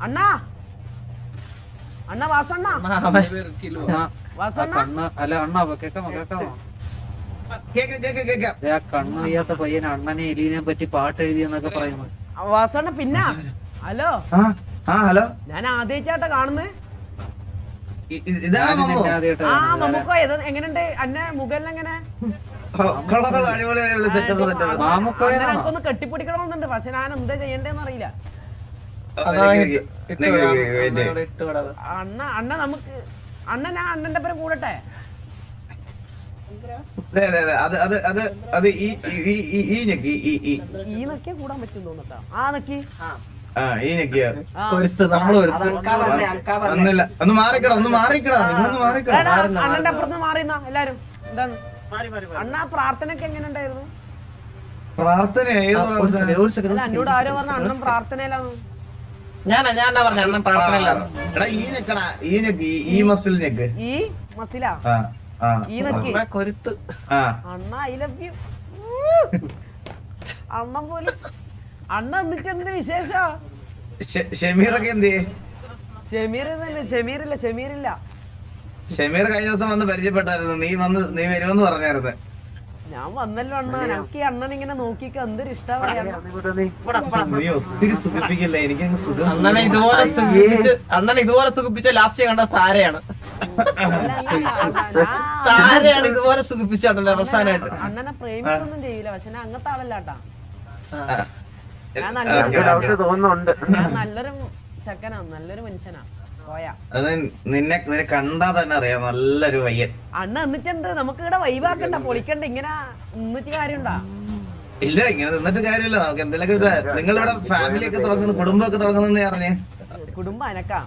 അണ്ണാ അണ്ണ വാസണ്ണ അല്ല അണ്ണ കേക്കാമോ കണ്ണു വയ്യാത്ത പയ്യൻ അണ്ണനെ എലീനെ പറ്റി പാട്ട് എഴുതിയെന്നൊക്കെ പറയുന്നു. വാസണ്ണ പിന്നെ ഹലോ ഹലോ ഞാൻ ആദ്യമായിട്ടാ കാണുന്നേ. ഇതാണ് ആ മമ്മൂക്കോ എങ്ങനെയുണ്ട് അന്നെ മുഖെല്ലാം എങ്ങനെ? എനിക്കൊന്ന് കെട്ടിപ്പിടിക്കണമെന്നുണ്ട്, പക്ഷെ ഞാൻ എന്താ ചെയ്യണ്ടേന്ന് അറിയില്ല. അണ്ണ നമുക്ക് ഞാൻ അണ്ണന്റെ പേര് കൂടട്ടെ. ഈ നക്കിയ കൂടാൻ പറ്റും തോന്നട്ടാ. ആ നക്കി അണ്ണന്റെ അപ്പുറത്ത് മാറിയുന്ന എല്ലാരും. എന്താണ് അണ്ണ പ്രാർത്ഥനയൊക്കെ എങ്ങനെ ഉണ്ടായിരുന്നു? പ്രാർത്ഥന എന്നോട് ആരോ പറഞ്ഞ അണ്ണൻ പ്രാർത്ഥനയിലാന്ന്. ഈ മസിലാ ഈ നക്കി അണ്ണ ഐ ലവ് യു അണ്ണൻ പോലെ. അണ്ണ എന്നിട്ട് എന്ത് വിശേഷം? ഷമീറൊക്കെ എന്ത്? ഷമീറില്ല. ഷമീർ കഴിഞ്ഞ ദിവസം വന്ന് പരിചയപ്പെട്ടായിരുന്നു. നീ വരുമെന്ന് പറഞ്ഞായിരുന്നു. ഞാൻ വന്നല്ലോ അണ്ണ. എനിക്ക് ഈ അണ്ണൻ ഇങ്ങനെ നോക്കിക്ക എന്തൊരു ഇഷ്ടാ പറയാ. നീ ഒത്തിരി സുഖിപ്പിക്കില്ലേ? എനിക്ക് സുഖം. അണ്ണനെ ഇതുപോലെ സുഖിപ്പിച്ച ലാസ്റ്റ് കണ്ട താരയാണ്. ഇതുപോലെ സുഖിപ്പിച്ചാണല്ലോ അവസാനമായിട്ട്. അണ്ണനെ പ്രേമിക്കൊന്നും ചെയ്യില്ല, പക്ഷെ ഞാൻ അങ്ങനത്തെ ആളല്ലാട്ടാ. ഞാൻ നല്ലൊരു ചെക്കനാ, നല്ലൊരു മനുഷ്യനാ. അത് നിന്നെ കണ്ടാ തന്നെ അറിയാം, നല്ലൊരു പയ്യൻ. അണ്ണ എന്നിട്ട് എന്ത് നമുക്ക് ഇവിടെ വൈബാക്കണ്ട, പൊളിക്കണ്ട, ഇങ്ങനെ നിന്നിട്ട് കാര്യണ്ടാ? ഇല്ല, ഇങ്ങനെ നിന്നിട്ട് കാര്യമില്ല. നമുക്ക് എന്തെങ്കിലുമൊക്കെ നിങ്ങളിവിടെ ഫാമിലി ഒക്കെ തുടങ്ങുന്നു, കുടുംബമൊക്കെ തുടങ്ങുന്നെന്ന് പറഞ്ഞേ. കുടുംബം അനക്കാ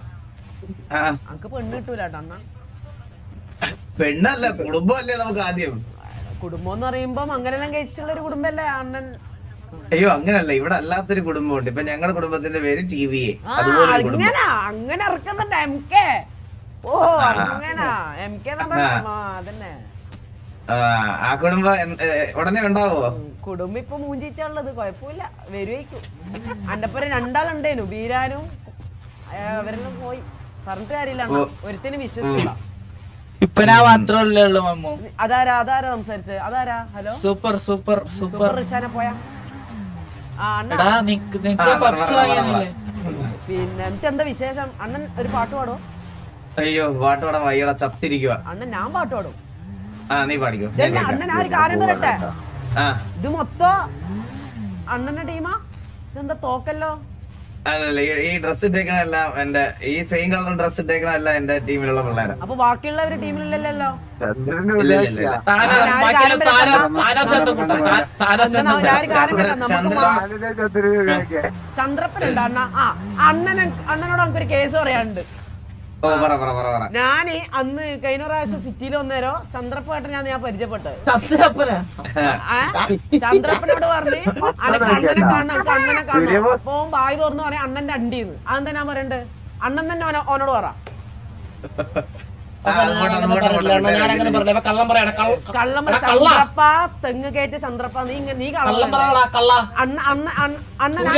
അനക്ക് പെണ്ണ് കിട്ടൂലാട്ടോ അണ്ണ. പെണ്ണല്ല, കുടുംബമല്ലേ നമുക്ക് ആദ്യം. കുടുംബം എന്ന് പറയുമ്പോ അങ്ങനെല്ലാം കഴിച്ചിട്ടുള്ള ഒരു കുടുംബല്ലേ അണ്ണൻ? അയ്യോ അങ്ങനല്ല, ഇവിടെ അല്ലാത്തൊരു കുടുംബമുണ്ട്. ഇപ്പൊ ഞങ്ങളുടെ കുടുംബത്തിന്റെ പേര് ടി.വി. അങ്ങനെ ഇറക്കുന്നുണ്ട് എം കെ. ഓ അങ്ങനെ എം കെ അതന്നെ. ആ കുടുംബം ഉടനെ ഉണ്ടാവോ? കുടുംബം ഇപ്പൊ മൂഞ്ചിച്ചുള്ളത്, കൊഴപ്പില്ല, വരുവായിരിക്കും. അന്റപ്പുറം രണ്ടാളുണ്ടേനു, ബീരാനും അവരെല്ലാം പോയി. പറഞ്ഞിട്ട് കാര്യമില്ല, ഒരുത്തിന് വിശ്വസിക്കില്ല. ഇപ്പൊ ഞാൻ മാത്രമല്ലേ ഉള്ളൂ മമ്മു. അതാരാ സംസാരിച്ചത്? അതാരാ? ഹലോ സൂപ്പർ സൂപ്പർ സൂപ്പർ റിഷാനെ പോയാ? പിന്നെ എന്നിട്ട് എന്താ വിശേഷം? അണ്ണൻ ഒരു പാട്ട് പാടോ? അയ്യോ പാട്ട് പാടാൻ വയ്യടാ, ചത്തിരിക്കുക. അണ്ണൻ ഞാൻ പാട്ട് പാടും. നീ പാടിക്കോ. അണ്ണൻ ആ ഒരു കാര്യം പറയട്ടെ, ഇത് മൊത്തം അണ്ണന്റെ ടീമാ? ഇതെന്താ തോക്കല്ലോ? അല്ലല്ല, ഈ ഡ്രസ് ഇട്ടേക്കണെല്ലാം എന്റെ, ഈ സെയിം കളർ ഡ്രസ് ഇട്ടേക്കണെല്ലാം എന്റെ ടീമിലുള്ള പിള്ളേരാ. അപ്പൊ ബാക്കിയുള്ളവര് ടീമിലില്ലല്ലോ? ചന്ദ്രപ്പനുണ്ട് അണ്ണ. അണ്ണനോട് നമുക്കൊരു കേസ് പറയാനുണ്ട്. ഞാന് അന്ന് കഴിഞ്ഞ പ്രാവശ്യം സിറ്റിയിൽ വന്നേരോ ചന്ദ്രപ്പേട്ടൻ ഞാൻ പരിചയപ്പെട്ടത്. ചന്ദ്രപ്പനോട് പറഞ്ഞ് അണ്ണനെ കാണണം. അപ്പൊ ബായ് തുറന്ന് പറയാം അണ്ണന്റെ അണ്ടിന്ന്. അതെന്താ ഞാൻ പറയണ്ട്? അണ്ണൻ തന്നെ ഓനോട് പറ. ചന്ദ്രപ്പ തെങ്ങ് കയറ്റ ചന്ദ്രപ്പ, നീ കള്ളം അണ്ണൻ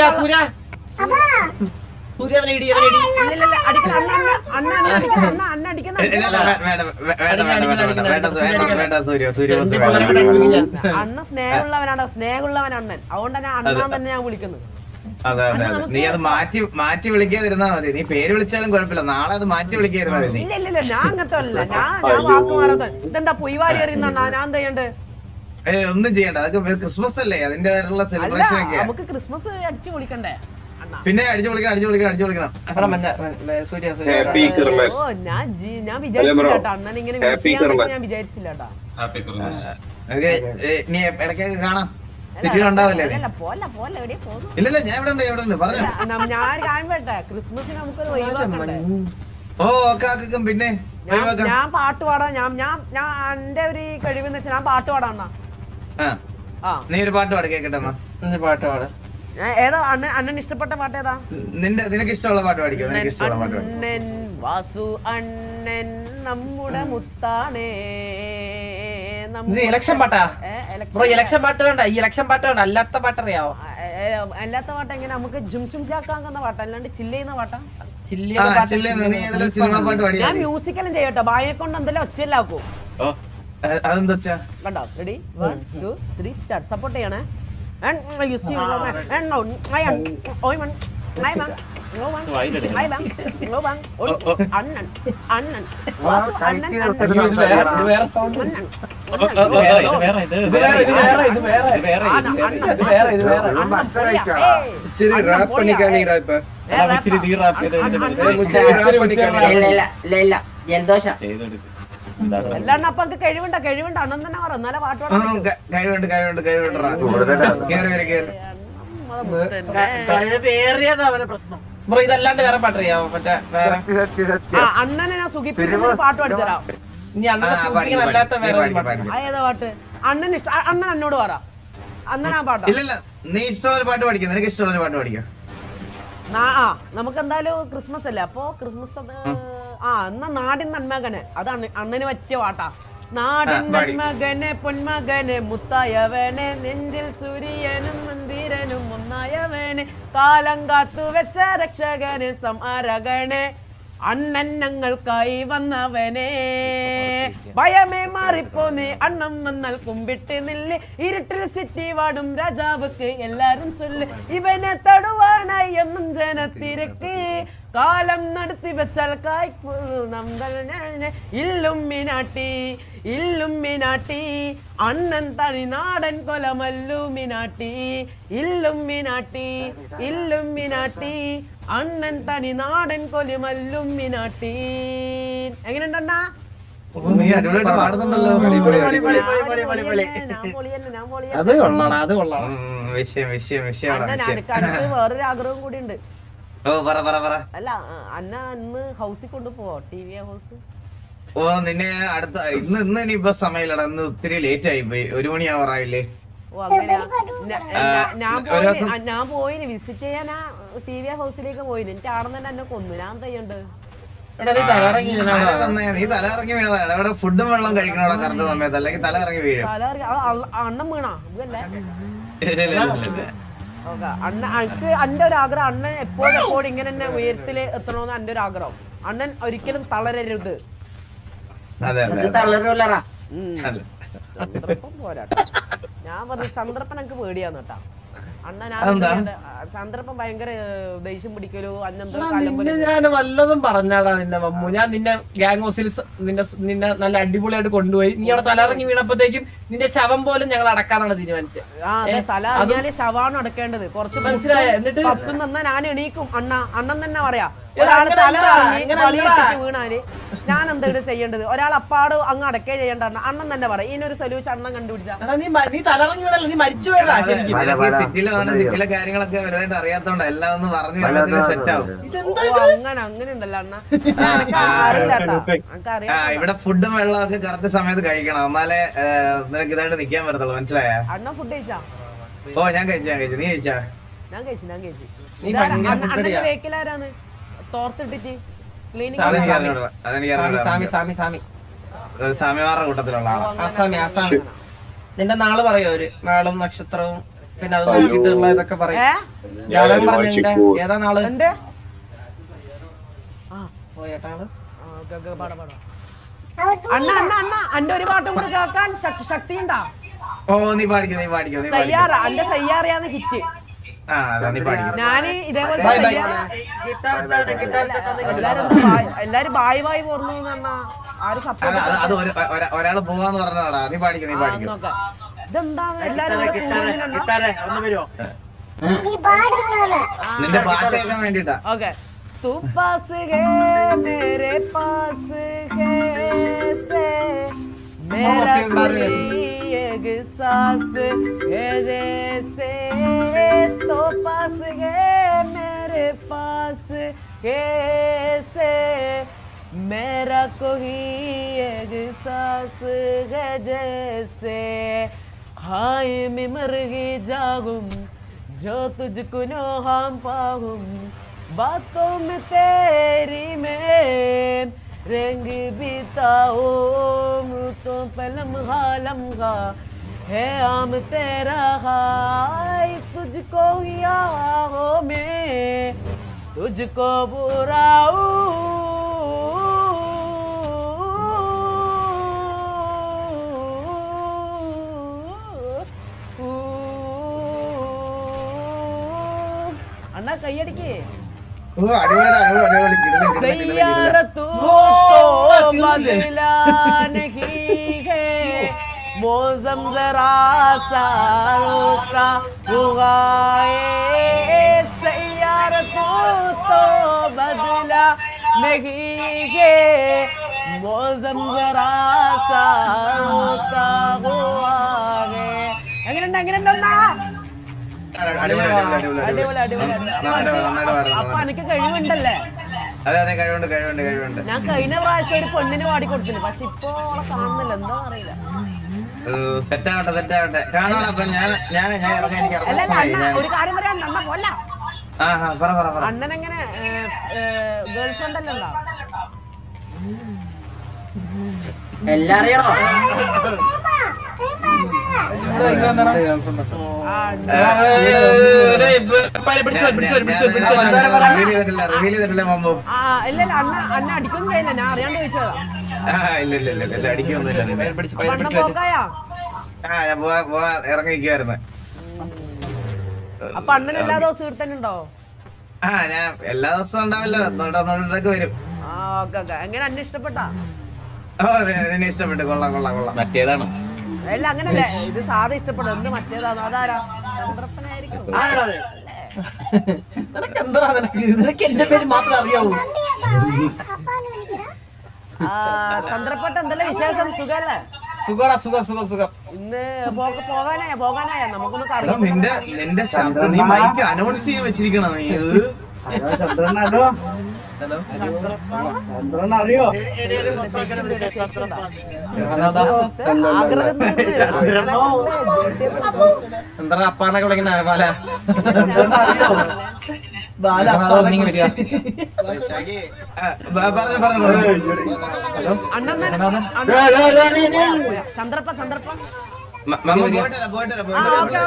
അണ്ണ സ്നേഹമുള്ളവൻ അണ്ണൻ. അതുകൊണ്ട് തന്നെ അണ്ണാൻ തന്നെ ഞാൻ വിളിക്കുന്നത്. അതെ അതെ അതെ, നീ അത് മാറ്റി വിളിക്കാതിരുന്നാ മതി. നീ പേര് വിളിച്ചാലും കുഴപ്പമില്ല, നാളെ അത് മാറ്റി വിളിക്കാതിരുന്നാ മതി. ഇല്ല ഞാൻ അങ്ങനത്തെ അല്ല, ഞാൻ വാക്ക് മാറാത്ത. ഇതെന്താ പൊയ്വാരി അറിയുന്ന ഞാൻ എന്താ ചെയ്യണ്ടേ? ഒന്നും ചെയ്യണ്ട, അതൊക്കെ ക്രിസ്മസ് അല്ലേ, അതിന്റേതായിട്ടുള്ള സെലിബ്രേഷൻ ഒക്കെ. നമുക്ക് ക്രിസ്മസ് അടിച്ചു പൊളിക്കണ്ടേ? പിന്നെ അടിച്ചു വിളിക്കണം. ഓ ഞാൻ വിചാരിച്ചില്ല അണ്ണൻ ഇങ്ങനെ ഞാൻ വിചാരിച്ചില്ല. നീ ഇടയ്ക്കൊക്കെ കാണാം, ഉണ്ടാവില്ലേ? ഇല്ലല്ല, ഞാൻ ഇവിടെ ഉണ്ട് പറഞ്ഞു. ഞാൻ കാര്യം വേട്ടെ, ക്രിസ്മസിന് നമുക്കൊരു ഒഴിവാക്കണ്ടേ? ഓ ഓക്കെ. പിന്നെ ഞാൻ പാട്ട് പാടാം. ഞാൻ എന്റെ ഒരു കഴിവെന്ന് വെച്ചാൽ ഞാൻ പാട്ട് പാടാം. നീ ഒരു പാട്ട് പാട് കേക്കട്ടെ. പാട്ട് പാട്. ഏതാ അണ്ണൻ ഇഷ്ടപ്പെട്ട പാട്ട് ഏതാ? നിനക്ക് ഇഷ്ടമുള്ള പാട്ട് പാടിക്കോ. അണ്ണൻ വാസു അണ്ണൻ നമ്മുടെ മുത്താണേ. ഇലക്ഷൻ പാട്ടാ? ഇലക്ഷൻ പാട്ട് വേണ്ട, ഈ ഇലക്ഷൻ പാട്ട് വേണ്ട, അല്ലാത്ത പാട്ട് അറിയാവോ? അല്ലാത്ത പാട്ട് എങ്ങനെ നമുക്ക് ജും ചും ജാക്കാക്കുന്ന പാട്ടാ അല്ലാണ്ട് ചില്ല് ചെയ്യുന്ന പാട്ടാ? സിനിമ പാട്ട് പാടിയാ ഞാൻ മ്യൂസിക്കലും ചെയ്യട്ടോ, ബായെ കൊണ്ട് എന്തെല്ലാം ഒച്ചയിലാക്കൂ. അതെന്താ വെച്ചാ കണ്ടോ? Ready 1 2 3 start. സപ്പോർട്ട് ചെയ്യണേ. എല്ലാണ്ട് അപ്പൊ കഴിവുണ്ട അണ്ണം തന്നെ പറ എന്നാലേ പാട്ട് കഴിവുണ്ട് ഇതല്ലാണ്ട് വേറെ പാട്ടറിയാവോ? മറ്റേ വേറെ അണ്ണനെ ഞാൻ സുഖിപ്പിക്കുന്ന പാട്ട് പാടിത്തരാം. ഇനി അണ്ണനെ സൂചിപ്പിക്കുന്ന അല്ലാത്ത വേറെ ഏതാ പാട്ട് അണ്ണന് ഇഷ്ടം? അണ്ണൻ എന്നോട് പറ, അണ്ണനാ പാട്ടാ. ഇല്ല നീ ഇഷ്ടമുള്ള പാട്ട് പഠിക്കാം, നിനക്ക് ഇഷ്ടമുള്ള പാട്ട് പഠിക്കാം. നമുക്ക് എന്തായാലും ക്രിസ്മസ് അല്ലേ, അപ്പൊ ക്രിസ്മസ് അത് എന്നാ നാടിൻ നന്മകനെ, അതാണ് അണ്ണന് പറ്റിയ പാട്ടാ. നാടിൻ നന്മകനെ പൊന്മകനെ മുത്തായവനെ നെഞ്ചിൽ സൂര്യനും മന്ദിരനും ഒന്നായവനെ കാലം കാത്തു വെച്ച രക്ഷകനെ സംഹാരകനെ അണ്ണൻ ഞങ്ങൾക്കായി വന്നവനെ ഭയമേ മാറിപ്പോന്നെ അണ്ണം വന്നാൽ കുമ്പിട്ട് നില്ല് ഇരുട്ടിൽ സിറ്റി വാടും രാജാവുക്ക് എല്ലാരും ചൊല്ല് ഇവനെ തടുവാനായി എന്നും ജനത്തിരക്ക് കാലം നടത്തി വെച്ചാൽ ഇല്ലുമിനാട്ടി അണ്ണൻ തനിനാടൻ കൊലമല്ലുമിനാട്ടി ഇല്ലുമിനാട്ടി അണ്ണൻ തനിനാടൻ കൊലമല്ലുമിനാട്ടി. എങ്ങനെയുണ്ടണ്ണാ? നീ അടിപൊളിയായിട്ട് പാടുന്നുണ്ടല്ലോ. വേറൊരു ആഗ്രഹം കൂടി ഉണ്ട്. അല്ല അന്ന ഇന്ന് ഹൗസിൽ കൊണ്ടുപോവോ? TV house. നിന്നെ അടുത്ത ഇന്ന് ഇനിയിപ്പോ സമയമില്ലടാ, ഇന്ന് ഒത്തിരി ലേറ്റ് ആയി പോയി, 1 മണിയാവാറായില്ലേ? ഞാൻ പോയിന് വിസിറ്റ് ചെയ്യാനാ TV ഹൗസിലേക്ക് പോയിന്. എനിക്ക് ആടെ തന്നെ എന്നെ കൊന്നു. ഞാൻ തയ്യണ്ട് നീ തല ഇറങ്ങി വീണതാണ്. അവിടെ ഫുഡും വെള്ളം കഴിക്കണോടാ കറക്റ്റ് സമയത്ത്, അല്ലെങ്കിൽ തല ഇറങ്ങി വീഴും. അണ്ണം വീണാ ഇതല്ലേ? അണ്ണ എനിക്ക് എന്റെ ഒരു ആഗ്രഹം, അണ്ണൻ എപ്പോഴും ഇങ്ങനെ തന്നെ ഉയരത്തില് എത്തണമെന്ന് എന്റെ ഒരു ആഗ്രഹം. അണ്ണൻ ഒരിക്കലും തളരരുത്. ചന്ദ്രപ്പൻ പോരാട്ടോ. ഞാൻ പറഞ്ഞു ചന്ദ്രപ്പൻ എനിക്ക് പേടിയാന്ന് കേട്ടാ. അണ്ണൻ ചന്ദ്രപ്പൻ ഭയങ്കര ദേഷ്യം പിടിക്കലോ ഞാൻ വല്ലതും പറഞ്ഞാടാ നിന്നെ മമ്മു. ഞാൻ നിന്നെ ഗ്യാങ് ഹൗസിൽ നിന്നെ നല്ല അടിപൊളിയായിട്ട് കൊണ്ടുപോയി. നീ അവിടെ തലയിറങ്ങി വീണപ്പോഴത്തേക്കും നിന്റെ ശവം പോലും ഞങ്ങൾ അടക്കാന്നാണ് തീരുമാനിച്ചത്. തല അറിഞ്ഞാല് ശവാണ് അടക്കേണ്ടത്. കുറച്ച് മനസ്സിലായ? എന്നിട്ട് തന്നാ ഞാൻ എണീക്കും. അണ്ണൻ തന്നെ പറയാ ഒരാള് തല വീണാല് ഞാൻ എന്താണ് ചെയ്യേണ്ടത്? ഒരാൾ അപ്പാട് അങ്ങ് അടക്കേ ചെയ്യേണ്ട അണ്ണൻ തന്നെ പറയാം. ഇതിനൊരു സൊല്യൂഷൻ അണ്ണൻ കണ്ടുപിടിച്ചാ. നീ തലയിറങ്ങി വീണല്ലോ, നീ മരിച്ചു പോയതാ. സിറ്റിയിലെ കാര്യങ്ങളൊക്കെ വലുതായിട്ട് അറിയാത്തോണ്ട് എല്ലാം ഒന്ന് പറഞ്ഞു സെറ്റ് ആവും. അങ്ങനെ ഉണ്ടല്ലോ അണ്ണ. അറിയില്ലാട്ടോ, ഇവിടെ ഫുഡും വെള്ളവും ഒക്കെ കറക്റ്റ് സമയത്ത് കഴിക്കണം, എന്നാലേ നിനക്ക് ഇതായിട്ട് നിക്കാൻ പറ്റത്തുള്ളൂ. മനസ്സിലായ? അണ്ണ ഫുഡ് കഴിച്ചാ? ഓ ഞാൻ കഴിച്ചു. നീ കഴിച്ചാ? ഞാൻ കഴിച്ചു. വേക്കിലാരാന്ന് തോർത്തിട്ടിട്ട് ക്ലീനിങ് സാമിമാരുടെ കൂട്ടത്തിലുള്ള ആസാമി. നിന്റെ നാള് പറയോ? ഒരു നാളും നക്ഷത്രവും പിന്നെ അത് നോക്കിട്ടുള്ള ഇതൊക്കെ പറയും. ഏതാ നാള്? അണ്ണ അന്റെ ഒരു പാട്ടും കൂടി കേൾക്കാൻ ശക്തി ഉണ്ടാ? ഓ നീ പാടിക്കോ. സയ്യാറ അന്റെ സയ്യാറയാന്ന് ഹിറ്റ്. ഞാന് ഇതേപോലത്തെ എല്ലാരും ബായ് പോർന്നു ആര് സപ്പോർട്ട്. ഒരാള് പോവാന്ന് പറഞ്ഞാടാ. നീ പാടിക്കോ. ഇതെന്താണ് എല്ലാരും നിന്റെ പാട്ട് കേൾക്കാൻ വേണ്ടിട്ടാ. ഓക്കെ. तू पास है मेरे पास है से मेरा कोई एक सांस है जैसे तो पास है मेरे पास है से मेरा कोई एक सांस है जैसे हाय मैं मर गई जागूं जो तुझको नो हम पाऊं बातों में तेरी में रंग बिताओ तो पे लम्हा है आम तेरा हाय तुझको यारों में तुझको बुराऊं अन्ना कईयड़के ഓ അടിപൊളി അടിപൊളി അടിപൊളി കിടിലൻ കിടിലൻ കിടിലൻ കിടിലൻ सैयारतू तो बदला नहीं है मौसम जरा सा रुका हुआ है सैयारतू तो बदला नहीं है मौसम जरा सा रुका हुआ है എങ്ങനെയുണ്ടെന്നാ അടിപൊളി അടിപൊളി അടിപൊളി അടിപൊളി അപ്പൊ എനിക്ക് കഴിവുണ്ടല്ലേ അതെ അതെ കഴിവുണ്ട് കഴിവുണ്ട് കഴിവുണ്ട് ഞാൻ കഴിഞ്ഞ പ്രാവശ്യം ഒരു പെണ്ണിന് പാടി കൊടുത്തില്ല പക്ഷെ ഇപ്പൊ അവളെ കാണുന്നില്ല എന്താ അറിയില്ല തെറ്റാവട്ടെ തെറ്റാവട്ടെ കാണാം അപ്പൊ ഞാൻ ഇറങ്ങാൻ എനിക്ക് അല്ല ഇറങ്ങാൻ അണ്ണ ഒരു കാര്യം പറയാൻ അണ്ണ പോല പറ അണ്ണൻ എങ്ങനെ ഗേൾ ഫ്രണ്ട് അല്ലേ ഉണ്ടോ എല്ലാം അറിയണോ റിവീൽ ചെയ്തിട്ടില്ല മമ്മു ഇല്ല അണ്ണ അടിക്കൊന്നും ചെയ്യില്ല ഞാൻ അറിയാണ്ട് ചോദിച്ചതാ ഇല്ല അടിക്കൊന്നുമില്ല അണ്ണ പോക്കായാ ഞാൻ പോവാ ഇറങ്ങിയിരിക്കുവായിരുന്നു അപ്പൊ അണ്ണൻ എല്ലാ ദിവസവും ഇവിടെ തന്നെ ഉണ്ടോ ഞാൻ എല്ലാ ദിവസവും ഉണ്ടാവല്ലോ നോട്ടൊക്കെ വരും ഓക്കെ എങ്ങനെ അന്നെ ഇഷ്ടപ്പെട്ടാ ഓ നിന്നെ ഇഷ്ടപ്പെട്ടു കൊള്ളാം മറ്റേതാണ് അല്ല അങ്ങനല്ലേ ഇത് സാധാ ഇഷ്ടപ്പെടും എന്ത് മറ്റേതാണോ അതാരാ ചന്ദ്രപ്പനായിരിക്കും നിനക്ക് എന്താ നിനക്ക് എന്റെ പേര് മാത്രമേ അറിയാവൂ ചന്ദ്രപ്പട്ട് എന്തെല്ലാം വിശേഷം സുഖല്ലേ സുഖടാ സുഖം ഇന്ന് പോകാനായ നമുക്കൊന്ന് കറങ്ങി നിന്റെ ശബ്ദം നീ മൈക്ക് അനൗൺസ് ചെയ്യാൻ വെച്ചിരിക്കണം നീ ഇത് എന്താ അപ്പാന്നൊക്കെ വിളിക്കുന്ന ബാല ബാല അപ്പാന്നൊക്കെ വരിക ചന്ദ്രപ്പ പോയിട്ടില്ല ഓക്കെ